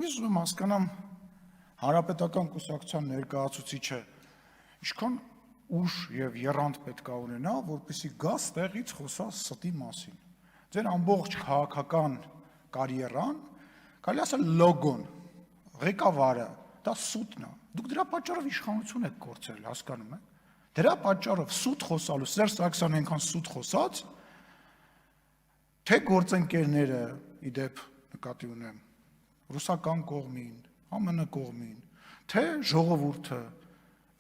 Ես ուզում հասկանամ հանրապետական կուսակցության ներկայացուցիչը ինչքան ուժ եւ եռանդ պետք է ունենա, որպեսզի գա ստեղից խոսա ստի մասին։ Ձեր ամբողջ քաղաքական կարիերան, կարելի ասել լոգոն, ղեկավարը, դա սուտն է։ Դուք դրա պատճառով իշխանություն եք կորցրել, հասկանում եք։ Դրա պատճառով սուտ խոսալու, Սերժ Սարգսյանը այնքան սուտ խոսած, թե գործընկերները, իդեպ նկատի ունեմ, ռուսական կողմին, ԱՄՆ կողմին, թե ժողովուրդը,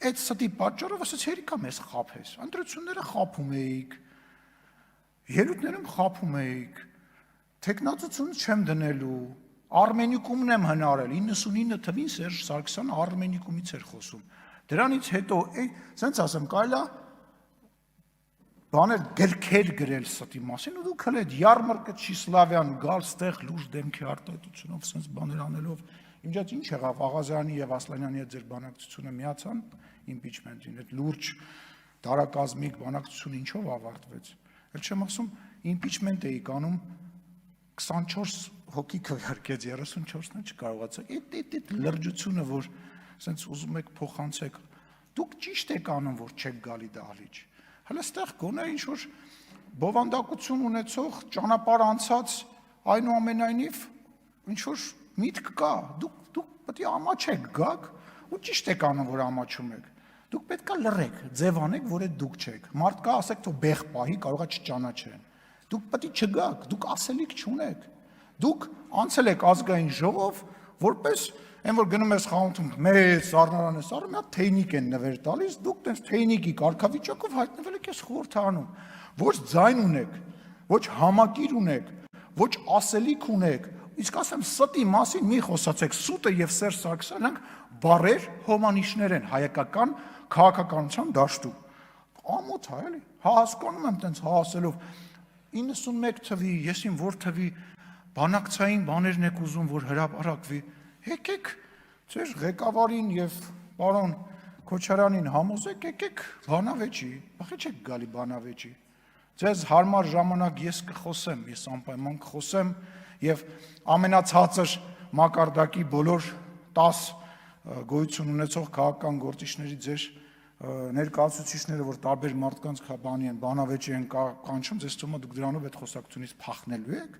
այդ ստի պատճառով ասաց հերիքա մեզ խաբես, ընտրությունները խաբում էիք, ելույթներում խաբում էիք, թեկնածություն չեմ դնելու, Արմենիկումն եմ հնարել, 99 թվին Սերժ Սարգսյանը Արմենիկումից էր խոսում, դրանից հետո, սենց ասեմ, կարելի բաներ գրքեր գրել ստի մասին, ու դուք հենց Յարմարկա Չիսլավյան գալ ստեղ լուրջ դեմքի արտահայտությունով, սենց բաներ անելով, իմջած ինչ եղավ, Աղազյանի եւ Ասլանյանի հետ ձեր բանակցությունը միացան իմպիչմենտին, այդ լուրջ դարակազմիկ բանակցությունը ինչով ավարտվեց։ Էլ չեմ ասում, իմպիչմենտ էի անում 24 հոգի քվեարկեց, 34-ն չկարողացեք։ Այդ լրջությունը, որ սենց ուզում եք փոխանցեք, դուք ճիշտ եք անում, որ չեք գալի դահլիճ։ Հələ ստեղ գոնե ինչ-որ բովանդակություն ունեցող ճանապարհ անցած այնուամենայնիվ ինչ-որ միտք կա, դուք պետք է ամաչեք գաք ու ճիշտ եք անում, որ ամաչում եք։ Դուք պետք է լռեք, ձևանեք, որ այդ դուք չեք։ Մարդ կա, ասեք, թող բեղ պահի, կարողա չճանաչեն։ Դուք պետք է չգաք, դուք ասելիք չունեք։ Դուք անցել եք ազգային ժողով, որպես այն որ գնում ես խանութում, մեծ սառնարան ես առնում, մի հատ թեյնիկ են նվեր տալիս, դուք տենց թեյնիկի կարգավիճակով հայտնվել եք այս խորհրդանում։ Ոչ ձայն ունեք, ոչ համակիր ունեք, ոչ ասելիք ունեք։ Իսկ ասեմ ստի մասին մի խոսացեք, սուտը եւ Սերժ Սարգսյանն բարեր հոմանիշներ են հայկական քաղաքականության դաշտում։ Ամոթ է, էլի։ Հասկանում եմ տենց ասելով 91 թվի, եսին որ թվի բանակցային բաներն եք ուզում, որ հրապարակվի։ Եկեք ձեր ղեկավարին եւ պարոն Քոչարյանին համոզեք, եկեք բանավեճի, բախի չեք գալի բանավեճի։ Ձեզ հարմար ժամանակ ես կխոսեմ, ես անպայման կխոսեմ եւ ամենացածր մակարդակի բոլոր 10 գոյություն ունեցող քաղաքական գործիչների ձեր ներկայացուցիչները, որ տարբեր մարդկանց բանի են, բանավեճի են կանչում, ձեզ թվում է դուք դրանով այդ խոսակցությունից փախնելու եք։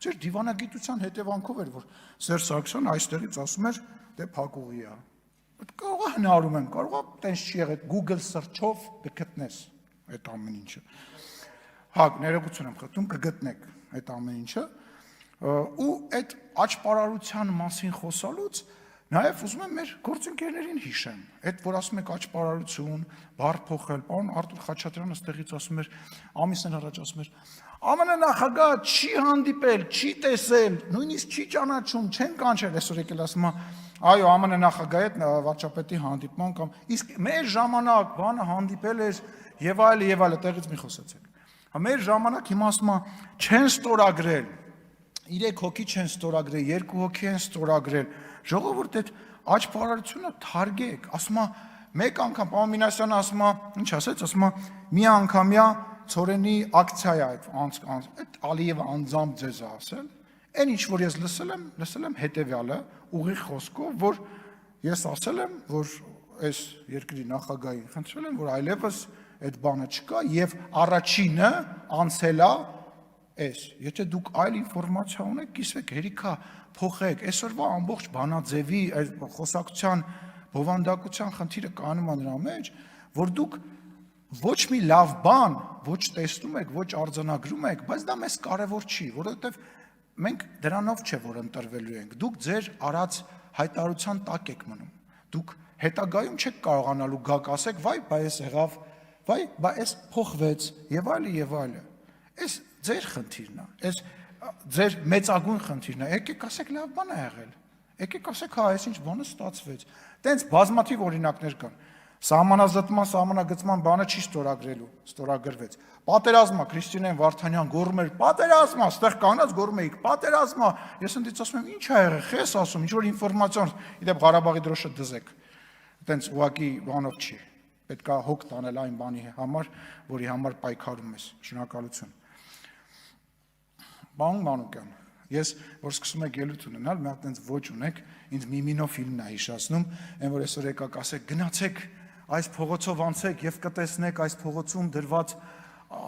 Ձեր դիվանագիտության հետևանքով էր, որ Սերժ Սարգսյանը այստեղից ասում էր, դե փակուղի է։ Կարող է հնարում եմ, կարող է տենց չի եղել, Google search-ով կգտնես այդ ամեն ինչը։ Հա, ներողություն եմ խնդրում, կգտնեք այդ ամեն ինչը։ Ու այդ աճպարարության մասին խոսալուց նաև ուզում եմ մեր գործընկերներին հիշեմ։ Այդ որ ասում եք աճպարարություն, բառ փոխել, պարոն Արտուր Խաչատրյանը ստեղից ասում էր, ամիսներ առաջ ասում էր, ԱՄՆ նախագահը չի հանդիպել, չի տեսել, նույնիսկ չի ճանաչում, չեն կանչել, այսօր եկել ասում է, այո, ԱՄՆ նախագահի հետ վարչապետի հանդիպման կամ իսկ մեր ժամանակ բանը հանդիպել էր եւ այլ, տեղից մի խոսացեք։ Մեր ժամանակ հիմա ասում է, չեն ստորագրել, 3 հոգի չեն ստորագրել, 2 հոգի են ստորագրել։ Ժողովուրդ այդ աճպարարությունը թարգեք, ասում է, մեկ անգամ պարոն Մինասյանը ասում է, ինչ ասեց, ասում է, մի անգամյա Ցորենի ակցիա է այդ Ալիևը անձամբ ձեզ է ասել, այն ինչ որ ես լսել եմ հետևյալը, ուղիղ խոսքով, որ ես ասել եմ, որ այս երկրի նախագահին խնդրել եմ, որ այլևս այդ բանը չկա եւ առաջինը անցել է այս։ Եթե դուք այլ ինֆորմացիա ունեք, կիսվեք, հերիքա փոխեք։ Այսօրվա ամբողջ բանաձևի այս խոսակցության բովանդակության խնդիրը կանում է նրա մեջ, որ դուք ոչ մի լավ բան ոչ տեսնում եք, ոչ արձանագրում եք, բայց դա մեզ կարևոր չի, որովհետև մենք դրանով չէ, որ ընտրվելու ենք։ Դուք ձեր արած հայտարարության տակ եք մնում։ Դուք հետագայում չեք կարողանալու գաք ասեք, վայ, բա էս եղավ, վայ, բա էս փոխվեց, եւ այլը։ Այս ձեր խնդիրն է, այս ձեր մեծագույն խնդիրն է։ Եկեք ասեք լավ բան է եղել։ Եկեք ասեք, հա, այսինչ բանը ստացվեց։ Տենց բազմաթիվ օրինակներ կան։ Սահմանազատման, սահմանագծման բանը չի ստորագրվեց։ Պատերազմա Քրիստինեն Վարդանյան գոռում էր, պատերազմա, ստեղ կանած գոռում էիք, պատերազմա։ Ես ընդից ասում եմ, ինչ ա եղել, խես ասում, ինչ որ ինֆորմացիոն, իդեպ Ղարաբաղի դրոշը դզեք։ Տենց ուղակի բանով չի։ Պետք է հոգ տանել այն բանի համար, որի համար պայքարում ես։ Շնորհակալություն։ Պարոն Մանուկյան, Ես որ սկսում եք ելույթ ունենալ, մի հատ այնց ոչ ունեք, ինձ Միմինո ֆիլմն է հիշացնում, այն որ այսօր եկաք ասեք, գնացեք այս փողոցով անցեք եւ կտեսնեք այս փողոցում դրված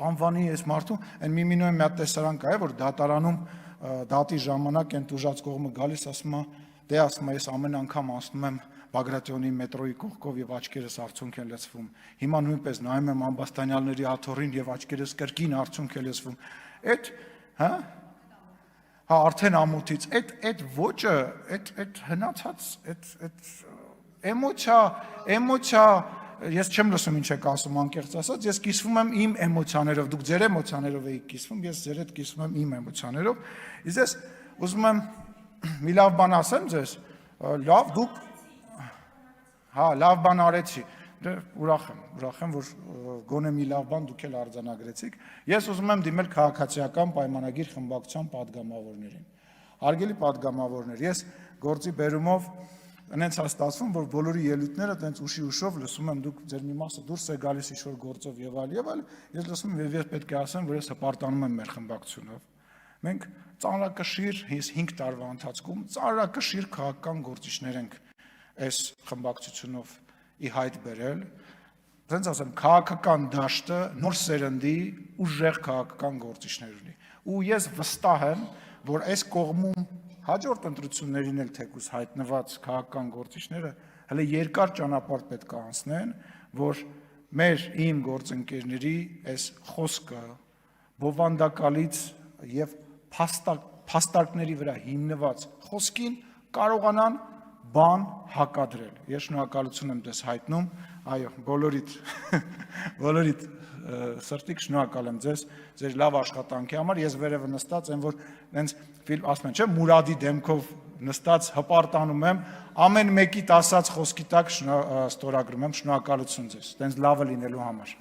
անվանի այս մարդու, այն Միմինոյի մի հատ տեսարան կա, որ դատարանում դատի ժամանակ այն տուժած կողմը գալիս, ասում է, դե ասում է, ես ամեն անգամ անցնում եմ Բագրատյոնի մետրոյի կողքով եւ աչքերս արցունք են լցվում։ Հիմա նույնպես նայում եմ Ամբաստանյանների աթոռին եւ աչքերս կրկին արցունք է լցվում։ Այդ, հա? Հա, արդեն ամոթից, այդ ոճը, այդ հնացած, այդ էմոցիա, ես չեմ լսում ինչ եք ասում անկեղծ ասած, ես կիսվում եմ իմ էմոցիաներով, դուք ձեր էմոցիաներով եք կիսվում, ես ձեր հետ կիսվում եմ իմ էմոցիաներով։ Իսկ ես ուզում եմ մի լավ բան ասեմ ձեզ, լավ դուք հա, լավ բան արեցի, ուրախ եմ, որ գոնե մի լավ բան դուք էլ արձանագրեցիք։ Ես ուզում եմ դիմել քաղաքացիական պայմանագիր խմբակցության պատգամավորներին։ Հարգելի պատգամավորներ, ես գործի բերումով այնց հաստատվում, որ բոլորի ելույթները այնց ուշով լսում եմ, դուք ձեր մի մասը դուրս է գալիս ինչ-որ գործով եւ այլ, ես լսում եմ եւ ես պետք է ասեմ, որ ես հպարտանում եմ մեր խմբակցությունով։ Մենք ծանրակշիռ 5 տարվա ընթացքում ծանրակշիռ քաղաքական գործիչներ ենք այս խմբակցությունով ի հայտ բերել, ասենց ասեմ, քաղաքական դաշտը նոր սերնդի ուժեղ քաղաքական գործիչներ ունի։ Ու ես վստահ եմ, որ այս կողմում հաջորդ ընտրություններին էլ թեկուզ հայտնված քաղաքական գործիչները հələ երկար ճանապարհ պետք է անցնեն, որ իմ գործընկերների այս խոսքը բովանդակալից եւ փաստարկների վրա հիմնված խոսքին կարողանան բան հակադրել։ Ես շնորհակալություն եմ դες հայտնում, այո, բոլորիդ սրտիկ շնորհակալ եմ ձեզ, ձեր լավ աշխատանքի համար, ես վերևը նստած եմ, որ այնց ֆիլմ ասում են, չէ, Մուրադի դեմքով նստած հպարտանում եմ, ամեն մեկիդ ասած խոսքի տակ ստորագրում եմ, շնորհակալություն ձեզ, այնց լավը լինելու համար։